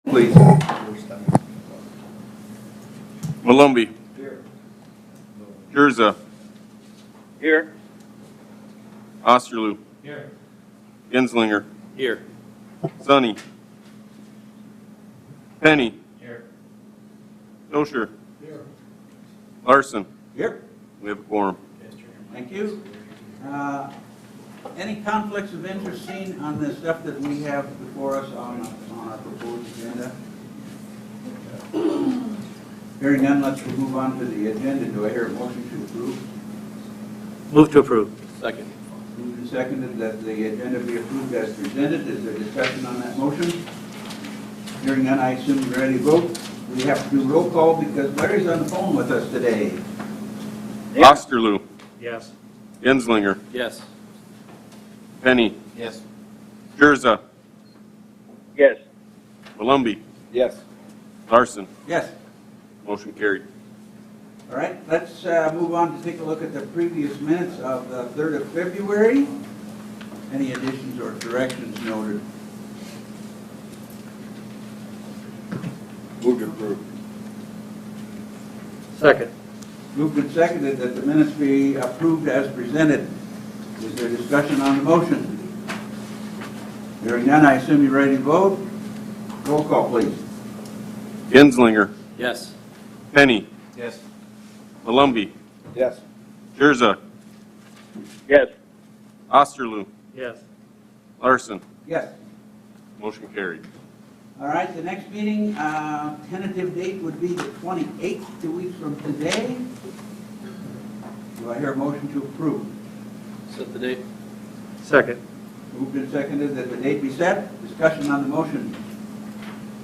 Please. Malumbi. Here. Jerza. Here. Osterloo. Here. Genslinger. Here. Sonny. Penny. Here. Dosher. Here. Larson. Here. We have a quorum. Thank you. Any conflicts of interest seen on the stuff that we have before us on our proposed agenda? Hearing none, let's move on to the agenda. Do I hear a motion to approve? Move to approve. Second. Moved and seconded that the agenda be approved as presented. Is there discussion on that motion? Hearing none, I assume you're ready to vote. We have to do roll call because Larry's on the phone with us today. Osterloo. Yes. Genslinger. Yes. Penny. Yes. Jerza. Yes. Malumbi. Yes. Larson. Yes. Motion carried. All right, let's move on to take a look at the previous minutes of the 3rd of February. Any additions or corrections noted? Move to approve. Second. Moved and seconded that the minutes be approved as presented. Is there discussion on the motion? Hearing none, I assume you're ready to vote. Roll call, please. Genslinger. Yes. Penny. Yes. Malumbi. Yes. Jerza. Yes. Osterloo. Yes. Larson. Yes. Motion carried. All right, the next meeting, tentative date would be the 28th, 2 weeks from today. Do I hear a motion to approve? Set the date. Second. Moved and seconded that the date be set. Discussion on the motion.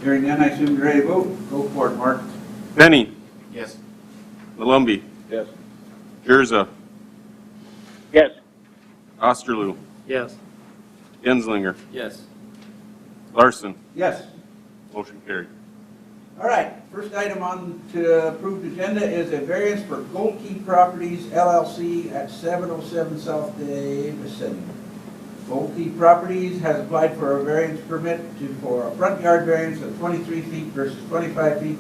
Hearing none, I assume you're ready to vote. Go for it, Mark. Penny. Yes. Malumbi. Yes. Jerza. Yes. Osterloo. Yes. Genslinger. Yes. Larson. Yes. Motion carried. All right, first item on to approved agenda is a variance for Gold Key Properties LLC at 707 South Davison. Gold Key Properties has applied for a variance permit for a front yard variance of 23 feet versus 25 feet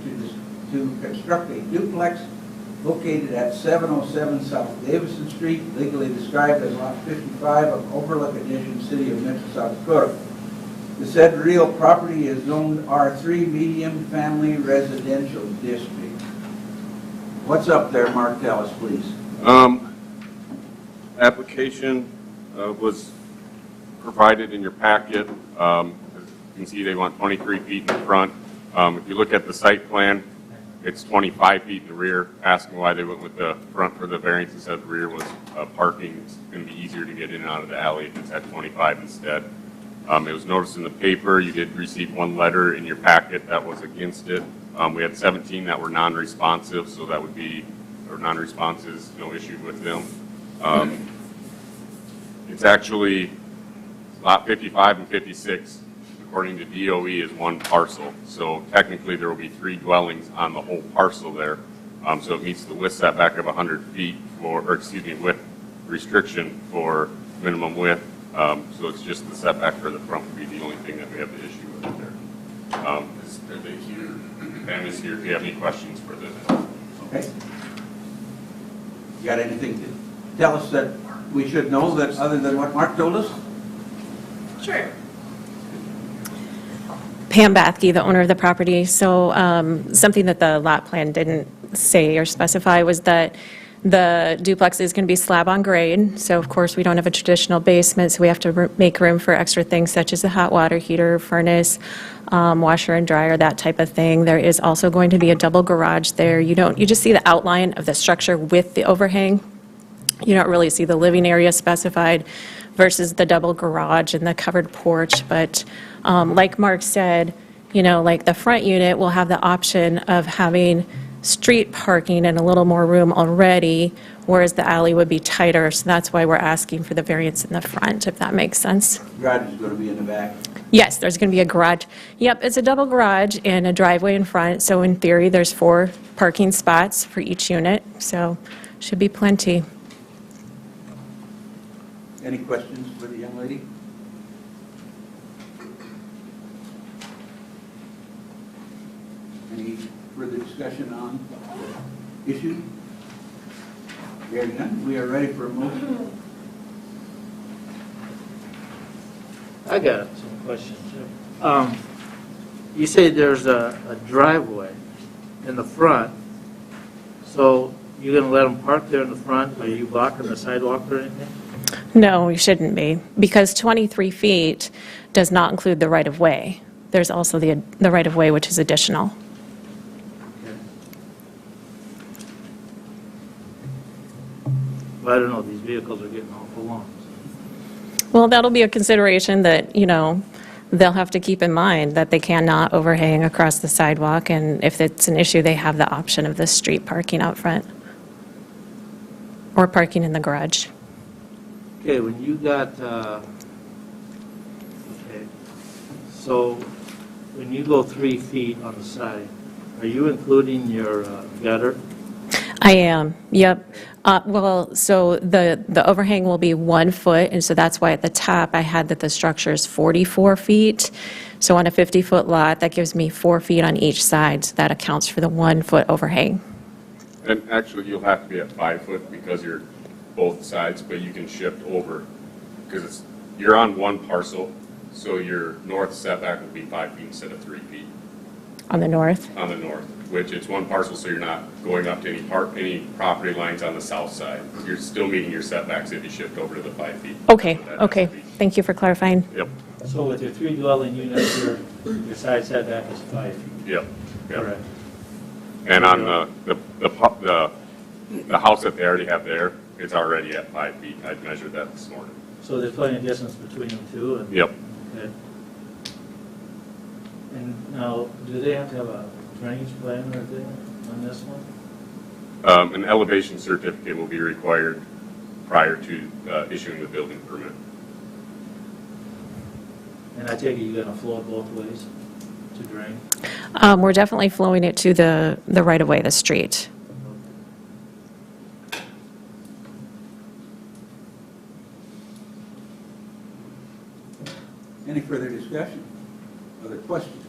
to construct a duplex located at 707 South Davison Street, legally described as Lot 55 of Overlook Addition, City of Mitchell, South Dakota. The said real property is zoned R3 Medium Family Residential District. What's up there, Mark? Tell us, please. Application was provided in your packet. As you can see, they want 23 feet in the front. If you look at the site plan, it's 25 feet in the rear. Asking why they went with the front for the variance instead of the rear was parking. It's going to be easier to get in and out of the alley if it's at 25 instead. It was noticed in the paper. You did receive one letter in your packet that was against it. We had 17 that were non-responsive, so that would be, or non-responses, no issue with them. It's actually lot 55 and 56, according to DOE, is one parcel. So technically there will be 3 dwellings on the whole parcel there. So it meets the width setback of 100 feet for, or excuse me, width restriction for minimum width. So it's just the setback for the front would be the only thing that we have the issue with there. Are they here? Pam is here. If you have any questions for this. Okay. You got anything to tell us that we should know that other than what Mark told us? Sure. Pam Bathke, the owner of the property. So something that the lot plan didn't say or specify was that the duplex is going to be slab on grade. So of course we don't have a traditional basement, so we have to make room for extra things such as a hot water heater, furnace, washer and dryer, that type of thing. There is also going to be a double garage there. You just see the outline of the structure with the overhang. You don't really see the living area specified versus the double garage and the covered porch. But like Mark said, like the front unit will have the option of having street parking and a little more room already, whereas the alley would be tighter. So that's why we're asking for the variance in the front, if that makes sense. Garage is going to be in the back. Yes, there's going to be a garage. Yep, it's a double garage and a driveway in front. So in theory, there's 4 parking spots for each unit. So should be plenty. Any questions for the young lady? further discussion on the issue? Hearing none, we are ready for a motion. I got some questions. You say there's a driveway in the front, so you're going to let them park there in the front? Are you blocking the sidewalk or anything? No, we shouldn't be, because 23 feet does not include the right-of-way. There's also the right-of-way, which is additional. Okay. Well, I don't know, these vehicles are getting awful long. Well, that'll be a consideration that, they'll have to keep in mind, that they cannot overhang across the sidewalk, and if it's an issue, they have the option of the street parking out front or parking in the garage. Okay, when you got, so when you go 3 feet on the side, are you including your gutter? I am, yep. Well, so the overhang will be 1 foot, and so that's why at the top I had that the structure is 44 feet. So on a 50-foot lot, that gives me 4 feet on each side, so that accounts for the 1 foot overhang. And actually, you'll have to be at 5 foot because you're both sides, but you can shift over because you're on one parcel, so your north setback will be 5 feet instead of 3 feet. On the north? On the north, which it's one parcel, so you're not going up to any property lines on the south side. You're still meeting your setbacks if you shift over to the 5 feet. Okay, That has okay. to be- Thank you for clarifying. Yep, So with your 3 dwelling units, your side setback is 5 feet? yep, yep. Correct. And on the house that they already have there, it's already at 5 feet. I measured that this morning. So there's plenty of distance between them two? And, Yep. okay. And now, do they have to have a drainage plan or anything on this one? An elevation certificate will be required prior to issuing the building permit. And I take it you're going to flow it both ways to drain? We're definitely flowing it to the right-of-way, the street. Any further discussion? Other questions?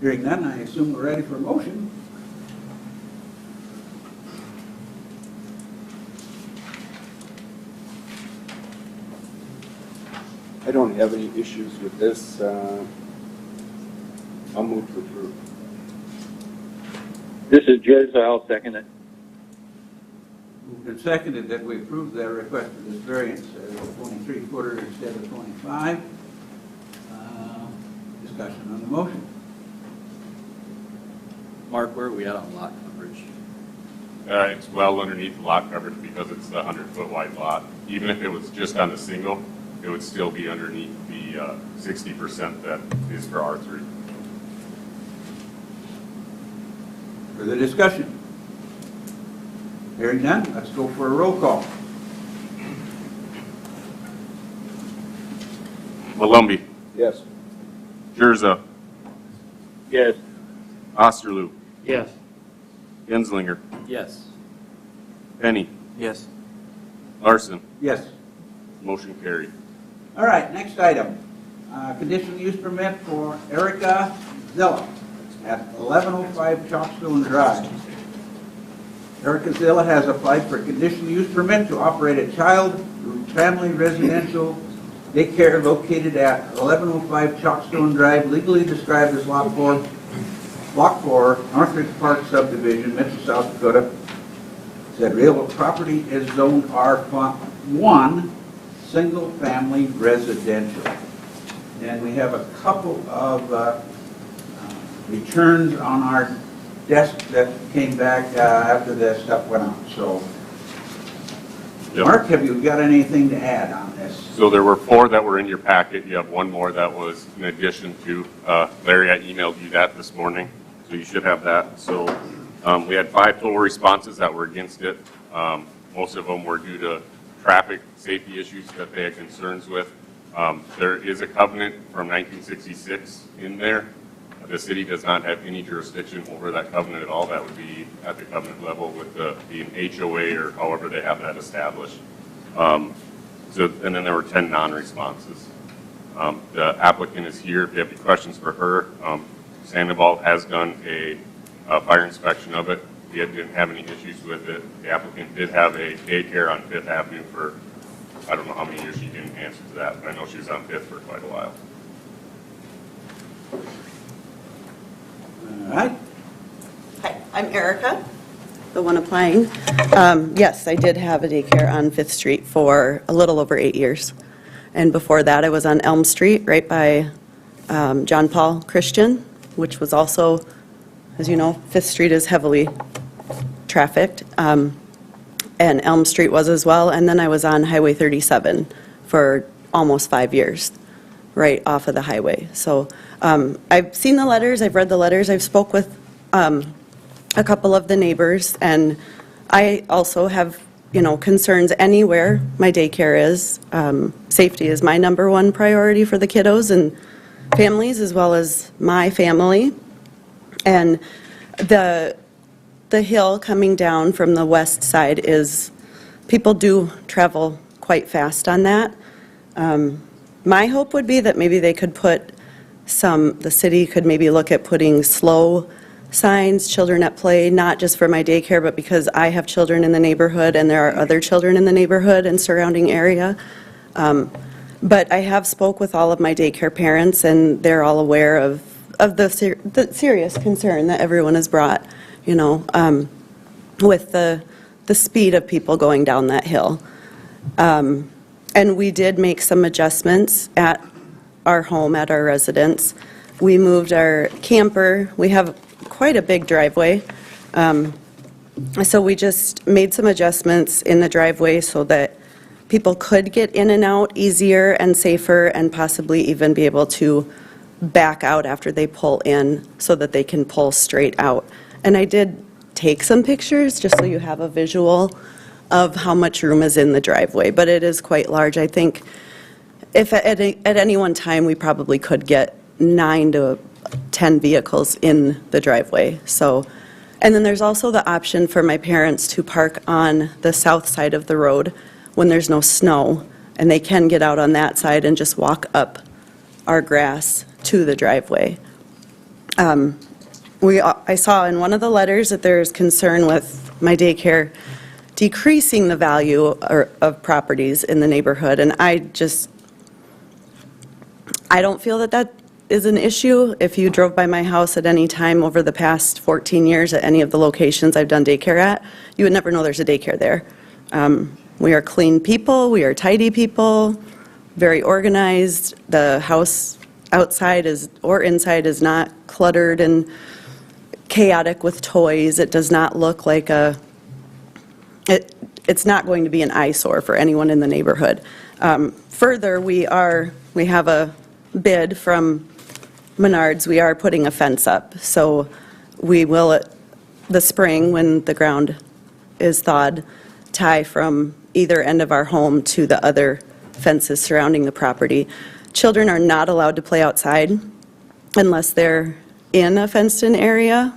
Hearing none, I assume we're ready for a motion. I don't have any issues with this. I'll move to approve. This is Jez, I'll second it. Moved and seconded that we approve the request for this variance, 23-footer instead of 25. Discussion on the motion. Mark, where are we at on lot coverage? It's well underneath the lot coverage because it's the 100-foot wide lot. Even if it was just on the single, it would still be underneath the 60% that is for R3. Further discussion? Hearing none, let's go for a roll call. Malumbi, Yes. Jerza, Yes. Osterloo, Yes. Genslinger, Yes. Penny, Yes. Larson. Yes. Motion carried. All right, next item. Conditional use permit for Erica Zilla at 1105 Chalkstone Drive. Erica Zilla has applied for a conditional use permit to operate a child family residential daycare located at 1105 Chalkstone Drive, legally described as Block 4, Northridge Park Subdivision, Mitchell, South Dakota. Said real property is zoned R1, single family residential. And we have a couple of returns on our desk that came back after this stuff went out. So, Yep. Mark, have you got anything to add on this? So there were 4 that were in your packet. You have one more that was in addition to, Larry, I emailed you that this morning, so you should have that. So we had 5 total responses that were against it. Most of them were due to traffic safety issues that they had concerns with. There is a covenant from 1966 in there. The city does not have any jurisdiction over that covenant at all. That would be at the covenant level with the HOA or however they have that established. And then there were 10 non-responses. The applicant is here. If you have any questions for her, Sandoval has done a fire inspection of it. He didn't have any issues with it. The applicant did have a daycare on Fifth Avenue for, I don't know how many years. She didn't answer to that, but I know she was on Fifth for quite a while. All right. Hi, I'm Erica, the one applying. Yes, I did have a daycare on Fifth Street for a little over 8 years. And before that, I was on Elm Street, right by John Paul Christian, which was also, as you know, Fifth Street is heavily trafficked. And Elm Street was as well. And then I was on Highway 37 for almost 5 years, right off of the highway. So I've seen the letters, I've read the letters, I've spoke with a couple of the neighbors, and I also have, concerns anywhere my daycare is. Safety is my number one priority for the kiddos and families, as well as my family. And the hill coming down from the west side is, people do travel quite fast on that. My hope would be that maybe they could put the city could maybe look at putting slow signs, children at play, not just for my daycare, but because I have children in the neighborhood and there are other children in the neighborhood and surrounding area. But I have spoke with all of my daycare parents, and they're all aware of the serious concern that everyone has brought, with the speed of people going down that hill. And we did make some adjustments at our home, at our residence. We moved our camper. We have quite a big driveway. So we just made some adjustments in the driveway so that people could get in and out easier and safer, and possibly even be able to back out after they pull in so that they can pull straight out. And I did take some pictures just so you have a visual of how much room is in the driveway, but it is quite large. I think if at any one time, we probably could get 9 to 10 vehicles in the driveway. So, and then there's also the option for my parents to park on the south side of the road when there's no snow, and they can get out on that side and just walk up our grass to the driveway. I saw in one of the letters that there's concern with my daycare decreasing the value of properties in the neighborhood, and I don't feel that is an issue. If you drove by my house at any time over the past 14 years at any of the locations I've done daycare at, you would never know there's a daycare there. We are clean people, we are tidy people, very organized. The house outside or inside is not cluttered and chaotic with toys. It does not look like it's not going to be an eyesore for anyone in the neighborhood. Further, we have a bid from Menards. We are putting a fence up, so we will, the spring when the ground is thawed, tie from either end of our home to the other fences surrounding the property. Children are not allowed to play outside unless they're in a fenced-in area.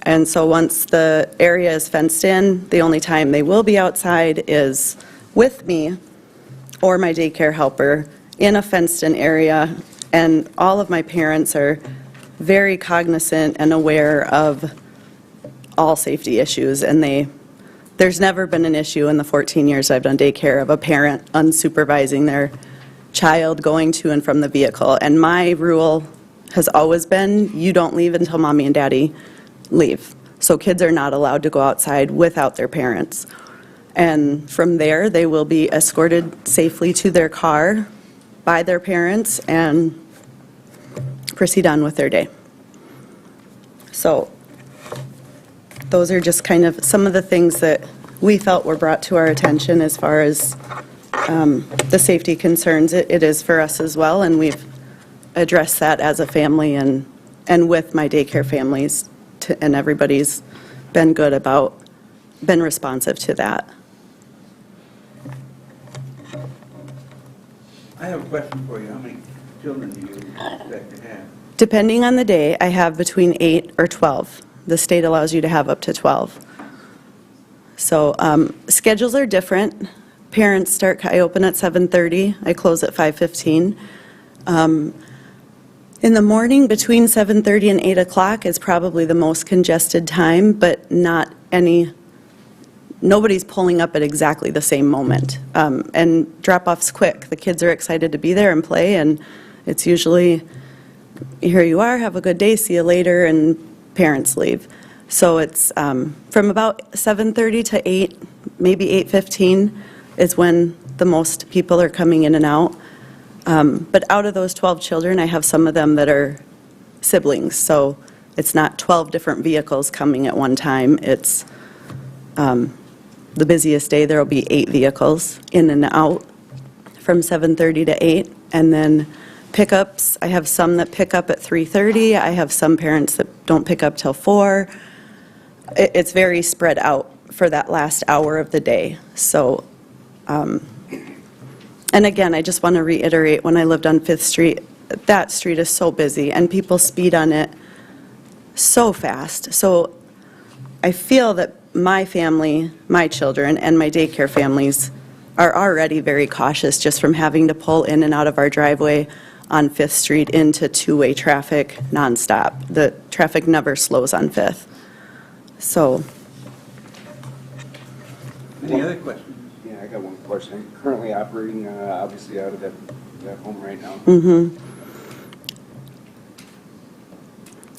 And so once the area is fenced in, the only time they will be outside is with me or my daycare helper in a fenced-in area. And all of my parents are very cognizant and aware of all safety issues. And there's never been an issue in the 14 years I've done daycare of a parent unsupervising their child going to and from the vehicle. And my rule has always been, you don't leave until mommy and daddy leave. So kids are not allowed to go outside without their parents. And from there, they will be escorted safely to their car by their parents and proceed on with their day. So those are just kind of some of the things that we felt were brought to our attention as far as the safety concerns. It is for us as well, and we've addressed that as a family and with my daycare families, and everybody's been responsive to that. I have a question for you. How many children do you expect to have? Depending on the day, I have between 8 or 12. The state allows you to have up to 12. So schedules are different. I open at 7:30. I close at 5:15. In the morning, between 7:30 and 8 o'clock is probably the most congested time, but nobody's pulling up at exactly the same moment. And drop-off's quick. The kids are excited to be there and play, and it's usually, here you are, have a good day, see you later, and parents leave. So it's from about 7:30 to 8, maybe 8:15 is when the most people are coming in and out. But out of those 12 children, I have some of them that are siblings, so it's not 12 different vehicles coming at one time. It's the busiest day, there will be 8 vehicles in and out from 7:30 to 8. And then pickups, I have some that pick up at 3:30. I have some parents that don't pick up till 4. It's very spread out for that last hour of the day. So, and again, I just want to reiterate, when I lived on 5th Street, that street is so busy and people speed on it so fast. So I feel that my family, my children, and my daycare families are already very cautious just from having to pull in and out of our driveway on 5th Street into two-way traffic nonstop. The traffic never slows on 5th. So, Any other questions? Yeah, I got one question. Currently operating, obviously out of that home right now.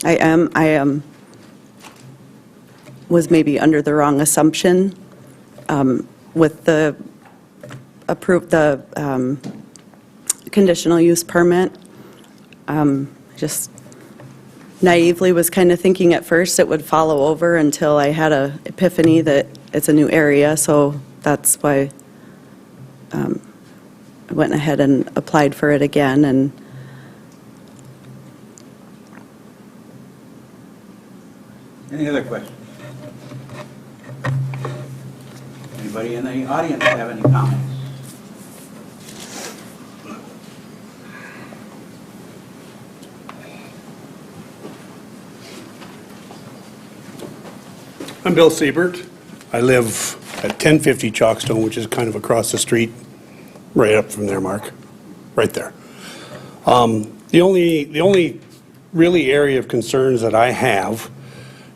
I am, was maybe under the wrong assumption with the conditional use permit. Just naively was kind of thinking at first it would follow over until I had a epiphany that it's a new area, so that's why I went ahead and applied for it again. And Any other questions? Anybody in the audience have any comments? I'm Bill Siebert. I live at 1050 Chalkstone, which is kind of across the street, right up from there, Mark, right there. The only really area of concerns that I have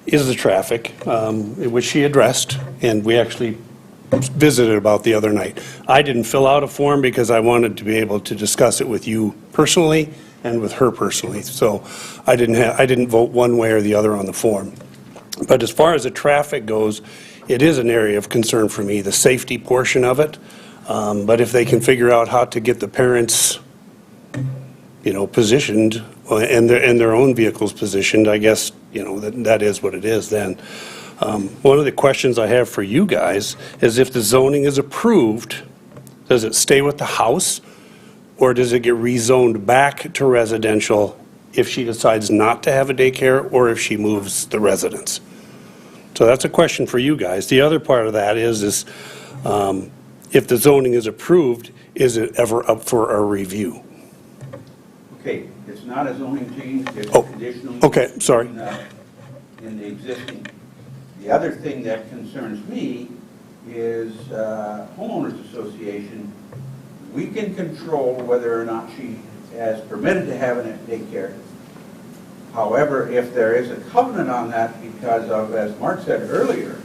is the traffic, which she addressed, and we actually visited about the other night. I didn't fill out a form because I wanted to be able to discuss it with you personally and with her personally. So I didn't vote one way or the other on the form. But as far as the traffic goes, it is an area of concern for me, the safety portion of it. But if they can figure out how to get the parents, positioned and their own vehicles positioned, I guess, that is what it is then. One of the questions I have for you guys is if the zoning is approved, does it stay with the house or does it get rezoned back to residential if she decides not to have a daycare or if she moves the residence? So that's a question for you guys. The other part of that is if the zoning is approved, is it ever up for a review? Okay, it's not a zoning change, it's Oh, a conditional use. okay, sorry. In the existing. The other thing that concerns me is homeowners association. We can control whether or not she is permitted to have a daycare. However, if there is a covenant on that because of, as Mark said earlier,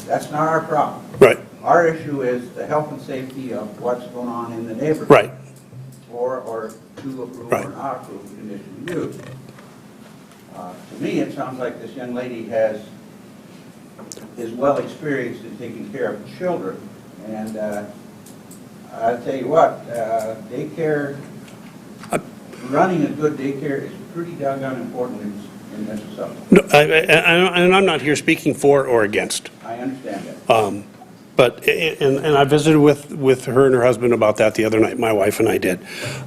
that's not our problem. Right, Our issue is the health and safety of what's going on in the neighborhood. right. Or to approve Right. or not approve conditional use. To me, it sounds like this young lady is well experienced in taking care of children. And I'll tell you what, daycare, running a good daycare is pretty doggone important in this subject. No, and I'm not here speaking for or against. I understand that. But, and I visited with her and her husband about that the other night, my wife and I did.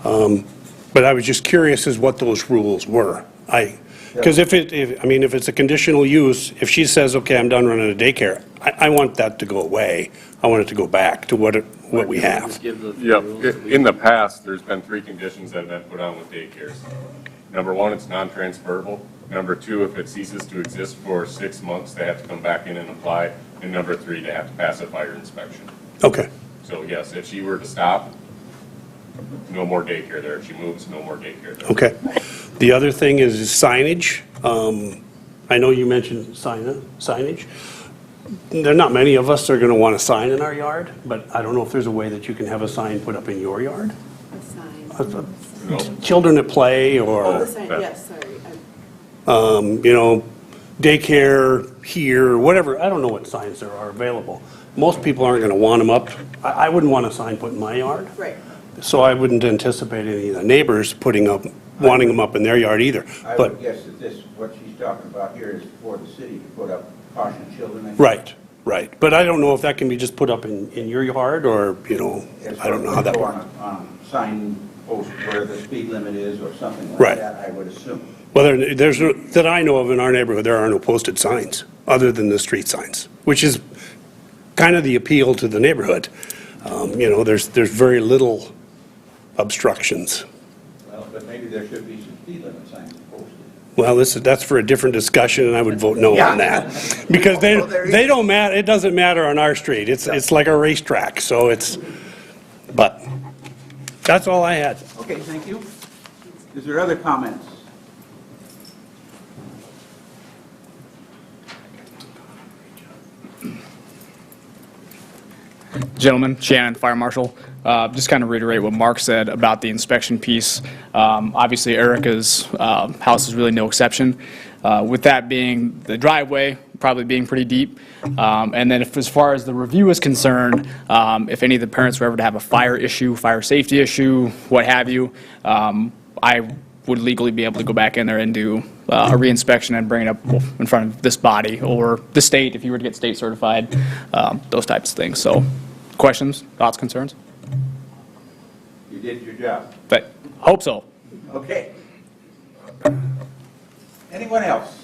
But I was just curious as what those rules were. Because if it's a conditional use, if she says, okay, I'm done running a daycare, I want that to go away. I want it to go back to what we have. Just give the Yep. rules that we- In the past, there's been 3 conditions that have been put on with daycares. Number 1, it's non-transferable. Number 2, if it ceases to exist for 6 months, they have to come back in and apply. And number 3, they have to pass a fire inspection. Okay, So yes, if she were to stop, no more daycare there. If she moves, no more daycare there. Okay. The other thing is signage. I know you mentioned signage. There are not many of us that are going to want a sign in our yard, but I don't know if there's a way that you can have a sign put up in your yard? No. Children at play or, yes, sorry. you know, daycare here, whatever. I don't know what signs there are available. Most people aren't going to want them up. I wouldn't want a sign put in my yard. Right. So I wouldn't anticipate any of the neighbors wanting them up in their yard either. I But, would guess that this, what she's talking about here is for the city to put up caution children. I think. right. But I don't know if that can be just put up in your yard or, you know, As I don't know how that go works. on a sign post where the speed limit is or something like Right. that, I would assume. Well, there's, that I know of in our neighborhood, there are no posted signs other than the street signs, which is kind of the appeal to the neighborhood. You know, there's very little obstructions. Well, but maybe there should be some speed limit signs posted. Well, that's for a different discussion, and I would vote no on that. Because they don't matter, it doesn't matter on our street. It's like a racetrack, so but that's all I had. Okay, thank you. Is there other comments? Gentlemen, Shannon, Fire Marshal. Just kind of reiterate what Mark said about the inspection piece. Obviously, Erica's house is really no exception. With that being the driveway, probably being pretty deep. And then as far as the review is concerned, if any of the parents were ever to have a fire issue, fire safety issue, what have you, I would legally be able to go back in there and do a reinspection and bring it up in front of this body or the state if you were to get state certified, those types of things. So questions, thoughts, concerns? You did your job. But hope so. Okay. Anyone else?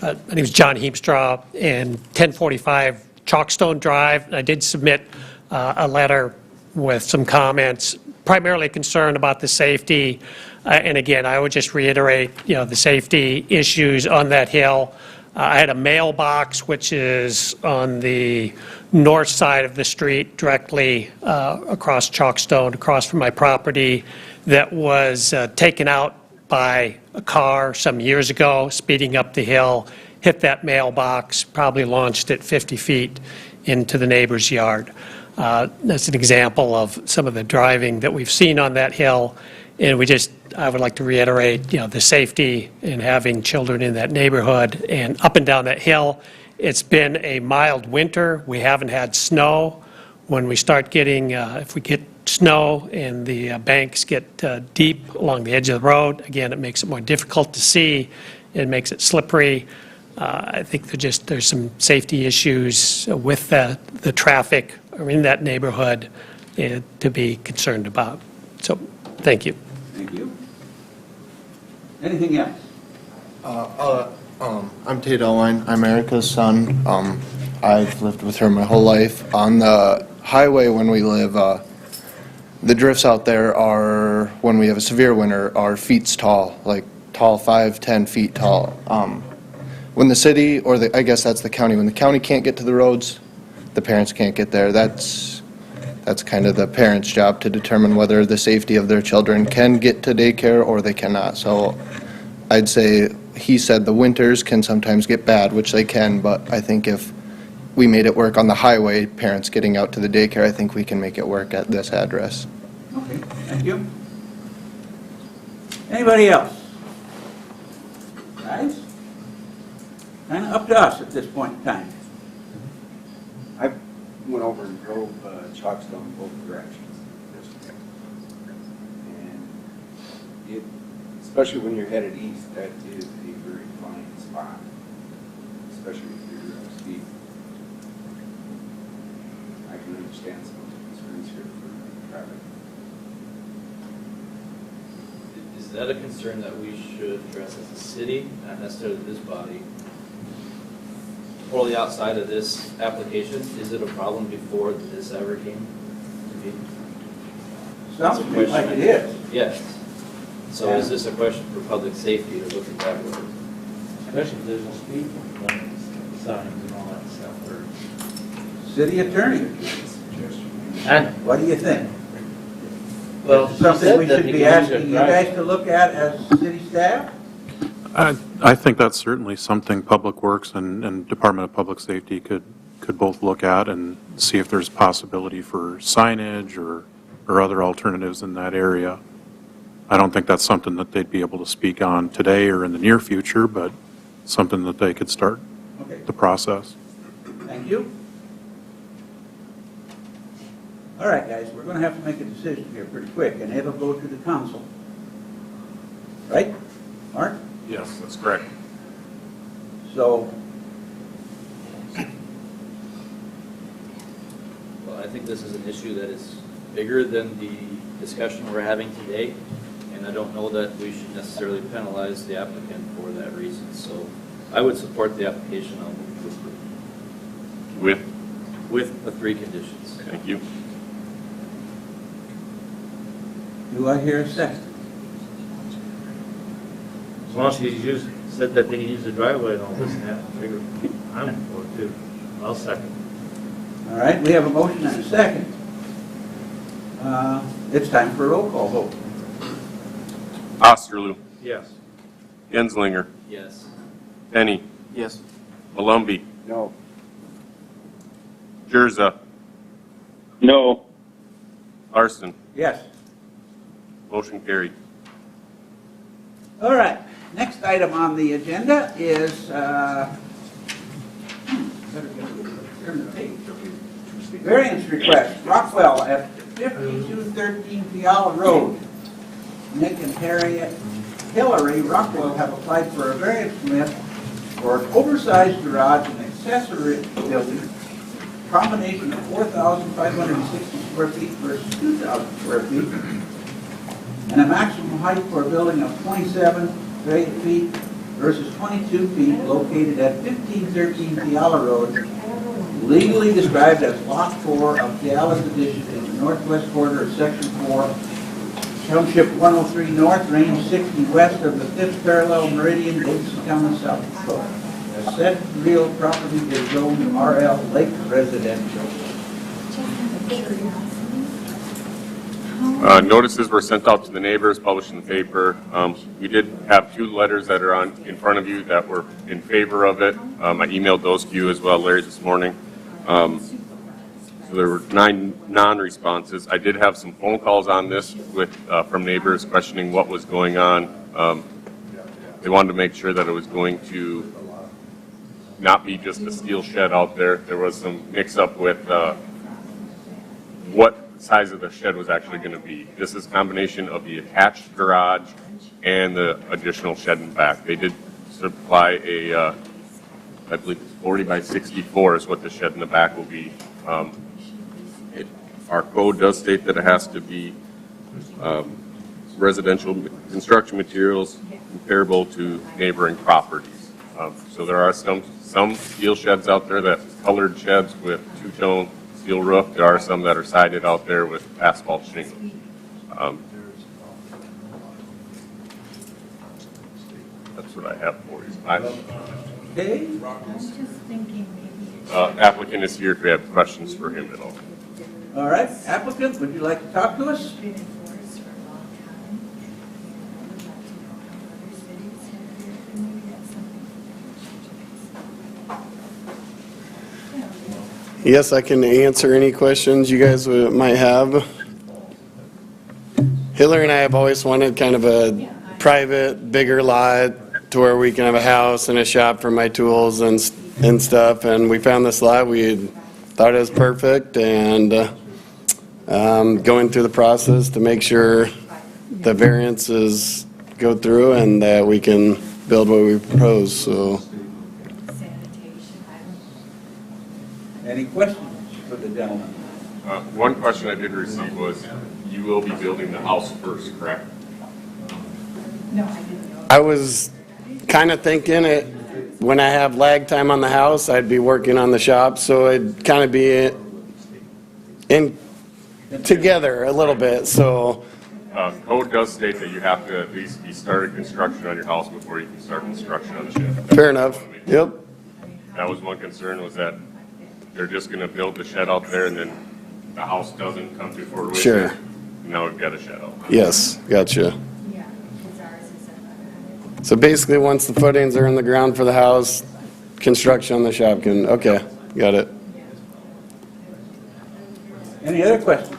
My name is John Heemstra, and 1045 Chalkstone Drive. I did submit a letter with some comments, primarily concerned about the safety. And again, I would just reiterate, you know, the safety issues on that hill. I had a mailbox, which is on the north side of the street, directly across Chalkstone, across from my property, that was taken out by a car some years ago, speeding up the hill, hit that mailbox, probably launched it 50 feet into the neighbor's yard. That's an example of some of the driving that we've seen on that hill. And I would like to reiterate, you know, the safety in having children in that neighborhood and up and down that hill. It's been a mild winter. We haven't had snow. When we start getting, if we get snow and the banks get deep along the edge of the road, again, it makes it more difficult to see. It makes it slippery. I think there's some safety issues with the traffic in that neighborhood to be concerned about. So, thank you. Thank you. Anything else? I'm Tate Elwine. I'm Erica's son. I've lived with her my whole life. On the highway when we live, the drifts out there are, when we have a severe winter, are feet tall, like tall, 5-10 feet tall. When the city, or I guess that's the county, when the county can't get to the roads, the parents can't get there. That's kind of the parents' job to determine whether the safety of their children can get to daycare or they cannot. So I'd say, he said the winters can sometimes get bad, which they can, but I think if we made it work on the highway, parents getting out to the daycare, I think we can make it work at this address. Okay, thank you. Anybody else? Guys? Kind of up to us at this point in time. I went over and drove Chalkstone both directions. And especially when you're headed east, that is a very fine spot, especially if you're speed. I can understand some of the concerns here for traffic. Is that a concern that we should address as a city, not necessarily this body? Totally outside of this application, is it a problem before this ever came to be? Sounds to me like it is. Yes. So is this a question for public safety to look at that road? Especially if there's no speed limits, signs and all that stuff. City attorney, And, what do you think? well, Is it she something said we that should they be can use asking you their guys drive. to look at as city staff? I think that's certainly something Public Works and Department of Public Safety could both look at and see if there's possibility for signage or other alternatives in that area. I don't think that's something that they'd be able to speak on today or in the near future, but something that they could start Okay, the process. thank you. All right, guys, we're going to have to make a decision here pretty quick, and it'll go to the council. Right? Mark? Yes, that's correct. So, Well, I think this is an issue that is bigger than the discussion we're having today, and I don't know that we should necessarily penalize the applicant for that reason. So I would support the application. I'll move to approve with the 3 conditions. Thank you. do I hear a second? As long as she said that they can use the driveway and all this, and that, I figure I'm for it too. I'll second. All right, we have a motion and a second. It's time for a roll call vote. Osterloo, Yes. Genslinger, Yes. Penny, Yes. Malumbi, No. Jerza, No. Larson. Yes. Motion carried. All right, next item on the agenda is, turn the page. Variance request, Rockwell at 5213 Fiala Road. Nick and Harriet Hillary Rockwell have applied for a variance permit for an oversized garage and accessory building, combination of 4,560 square feet versus 2,000 square feet, and a maximum height for a building of 27 feet versus 22 feet located at 1513 Fiala Road, legally described as Lot 4 of Fiala's Addition in the northwest quarter of Section 4, Township 103 North, Range 60 west of the 5th parallel meridian, Davidson County, South Dakota. The said real property is zoned RL Lake Residential. Notices were sent out to the neighbors, published in the paper. We did have 2 letters that are in front of you that were in favor of it. I emailed those to you as well, Larry, this morning. So there were 9 non-responses. I did have some phone calls on this from neighbors questioning what was going on. They wanted to make sure that it was going to not be just a steel shed out there. There was some mix-up with what size of the shed was actually going to be. This is a combination of the attached garage and the additional shed in back. They did supply I believe it's 40 by 64 is what the shed in the back will be. Our code does state that it has to be residential construction materials comparable to neighboring properties. So there are some steel sheds out there, that colored sheds with 2-tone steel roof. There are some that are sided out there with asphalt shingles. That's what I have for you. Okay, Applicant is here if you have questions for him at all. all right, applicant, would you like to talk to us? Yes, I can answer any questions you guys might have. Hillary and I have always wanted kind of a private, bigger lot to where we can have a house and a shop for my tools and stuff, and we found this lot. We thought it was perfect, and going through the process to make sure the variances go through and that we can build what we propose, so. Any questions for the gentleman? One question I did receive was, you will be building the house first, correct? I was kind of thinking it, when I have lag time on the house, I'd be working on the shop, so it'd kind of be in together a little bit, so. Code does state that you have to at least be started construction on your house before you can start construction on the shed. Fair enough, yep. That was one concern, was that they're just gonna build the shed out there and then the house doesn't come to fruition. Sure. Now we've got a shed out. Yes, gotcha. So basically, once the footings are in the ground for the house, construction on the shop can, okay, got it. Any other questions?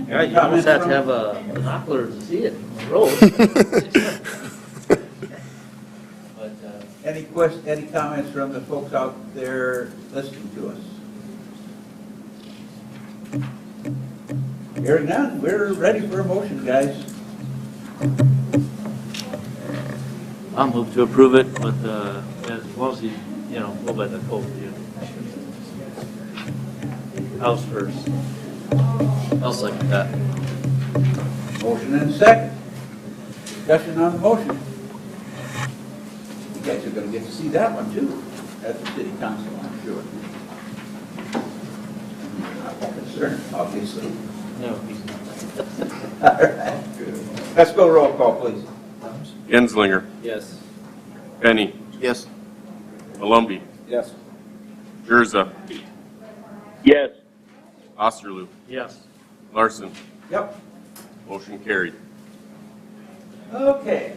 Yeah, you almost have to have binoculars to see it on the road. But, Any comments from the folks out there listening to us? Hearing none, we're ready for a motion, guys. I'll move to approve it, but as long as you go by the code, house first. I'll second that. Motion and second. Discussion on the motion. You guys are gonna get to see that one too, at the city council, I'm sure. Not concerned, obviously. No, he's not. All right. Let's go roll call, please. Genslinger, Yes. Benny, Yes. Malumbi, Yes. Gurza, Yes. Osterloo, Yes. Larson. Yep. Motion carried. Okay.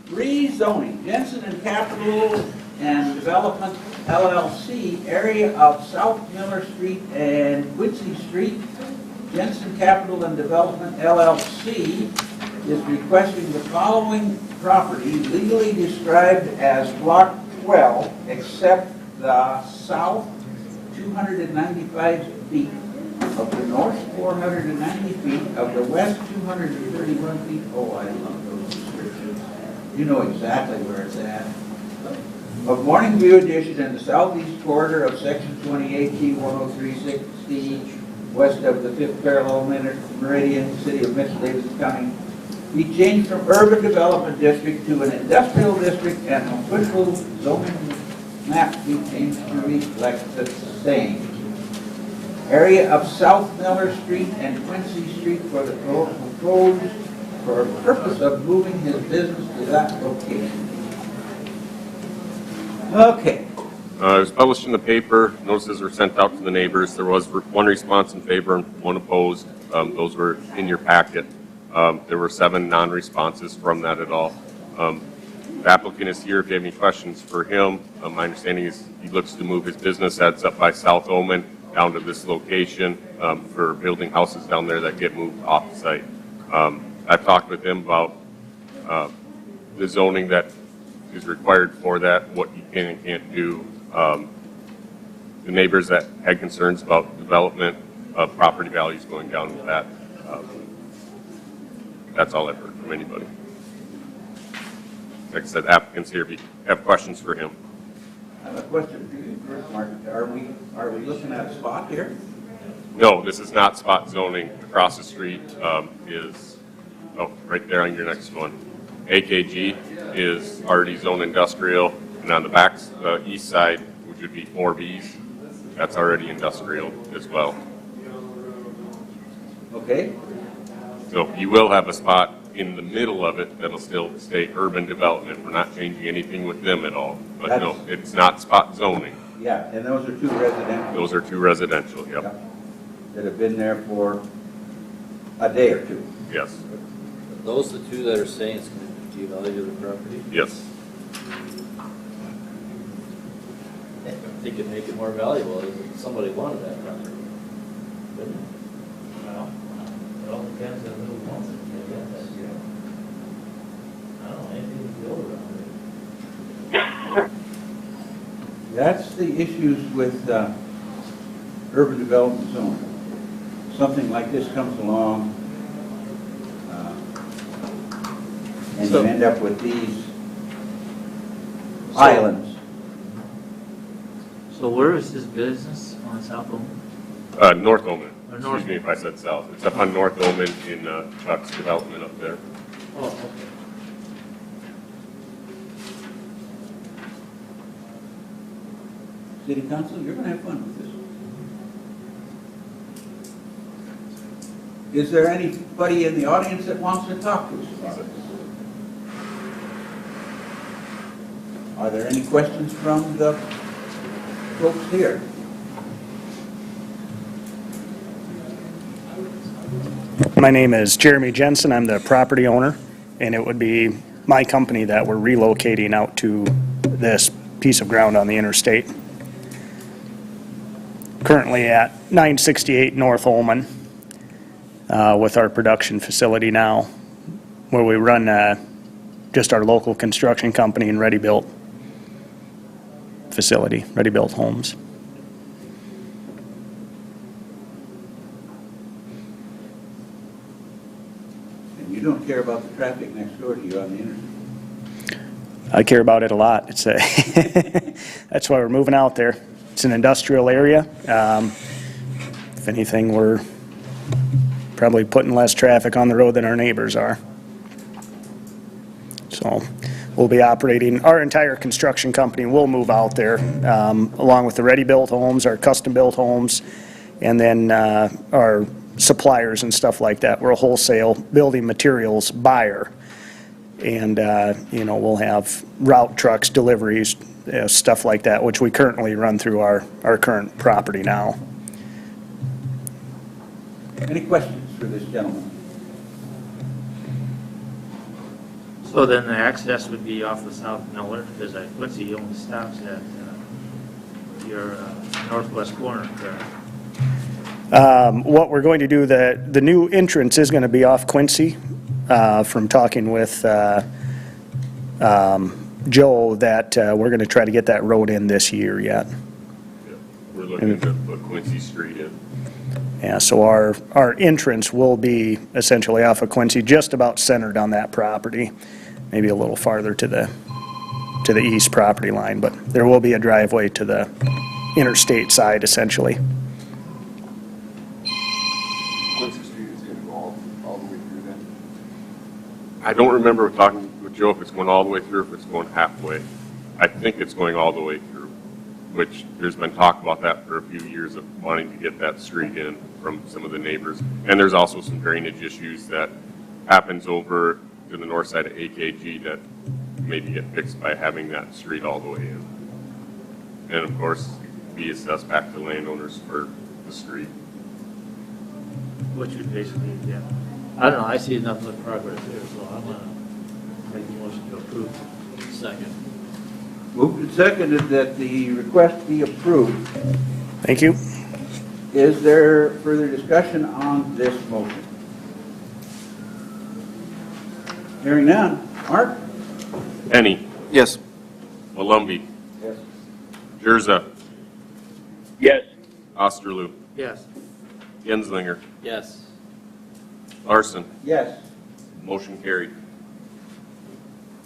Rezoning, Jensen and Capital and Development LLC, area of South Miller Street and Quincy Street. Jensen Capital and Development LLC is requesting the following property legally described as Block 12, except the south 295 feet of the north 490 feet of the west 231 feet. Oh, I love those descriptions. You know exactly where it's at. Of Morning View Addition in the southeast quarter of section 28T 10360, west of the 5th parallel meridian, city of Mitchell, Davis County, be changed from urban development district to an industrial district, and official zoning map be changed to reflect the same. Area of South Miller Street and Quincy Street for the proposed for a purpose of moving his business to that location. Okay. It was published in the paper. Notices were sent out to the neighbors. There was one response in favor and one opposed. Those were in your packet. There were 7 non-responses from that at all. The applicant is here if you have any questions for him. My understanding is he looks to move his business that's up by South Omen down to this location for building houses down there that get moved off the site. I've talked with him about the zoning that is required for that, what you can and can't do. The neighbors that had concerns about development of property values going down with that. That's all I've heard from anybody. Like I said, applicants here, if you have questions for him. I have a question for you first, Mark. Are we looking at a spot here? No, this is not spot zoning. Across the street is, right there on your next one. AKG is already zoned industrial, and on the back, east side, which would be 4Bs, that's already industrial as well. Okay. So you will have a spot in the middle of it that'll still stay urban development. We're not changing anything with them at all. But no, it's not spot zoning. Yeah, and those are 2 residential. Those are 2 residential, yep. That have been there for a day or 2. Yes, Those the 2 that are saying it's going to devalue the property? yes. I think it'd make it more valuable if somebody wanted that property. Wouldn't it? Well, it all depends on who wants it. I don't know, anything to build around it. That's the issues with urban development zone. Something like this comes along, and you end up with these islands. So where is this business on South Omen? North Omen. Or North Excuse me if I said south. It's up on North Omen in Chuck's development up there. Oh, okay. City Council, you're going to have fun with this. Is there anybody in the audience that wants to talk to us about this? Are there any questions from the folks here? My name is Jeremy Jensen. I'm the property owner, and it would be my company that we're relocating out to this piece of ground on the interstate. Currently at 968 North Olman with our production facility now, where we run just our local construction company and ready-built facility, ready-built homes. And you don't care about the traffic next door to you on the interstate? I care about it a lot. It's a that's why we're moving out there. It's an industrial area. If anything, we're probably putting less traffic on the road than our neighbors are. So we'll be operating, our entire construction company will move out there, along with the ready-built homes, our custom-built homes, and then our suppliers and stuff like that. We're a wholesale building materials buyer. And, you know, we'll have route trucks, deliveries, stuff like that, which we currently run through our current property now. Any questions for this gentleman? So then the access would be off the South Miller, because Quincy only stops at your northwest corner, correct? What we're going to do, the new entrance is going to be off Quincy. From talking with Joe, that we're going to try to get that road in this year yet. Yeah, we're looking to put Quincy Street in. Yeah, so our entrance will be essentially off of Quincy, just about centered on that property, maybe a little farther to the east property line, but there will be a driveway to the interstate side essentially. Quincy Street is going to go all the way through then? I don't remember talking with Joe if it's going all the way through or if it's going halfway. I think it's going all the way through, which there's been talk about that for a few years of wanting to get that street in from some of the neighbors. And there's also some drainage issues that happens over to the north side of AKG that maybe get fixed by having that street all the way in. And of course, be assessed back to landowners for the street. Which would basically, yeah. I don't know, I see nothing but progress there, so I'm going to make a motion to approve. Second. Moved and seconded that the request be approved. Thank you. Is there further discussion on this motion? Hearing none. Mark? Penny. Yes. Malumbi. Yes. Jerza. Yes. Osterloo. Yes. Genslinger. Yes. Larson. Yes. Motion carried.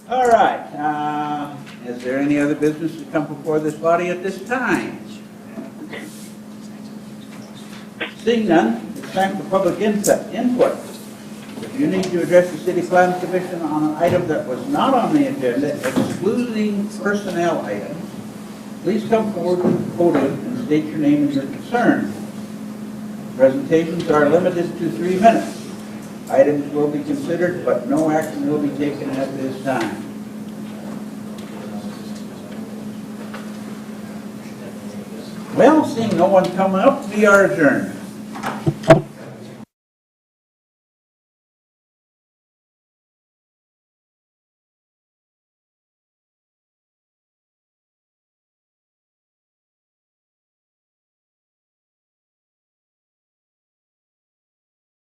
All right. Is there any other business to come before this body at this time? Seeing none, it's time for public input. If you need to address the City Planning Commission on an item that was not on the agenda, excluding personnel items, please come forward to the podium and state your name and your concern. Presentations are limited to 3 minutes. Items will be considered, but no action will be taken at this time. Well, seeing no one come up, we are adjourned.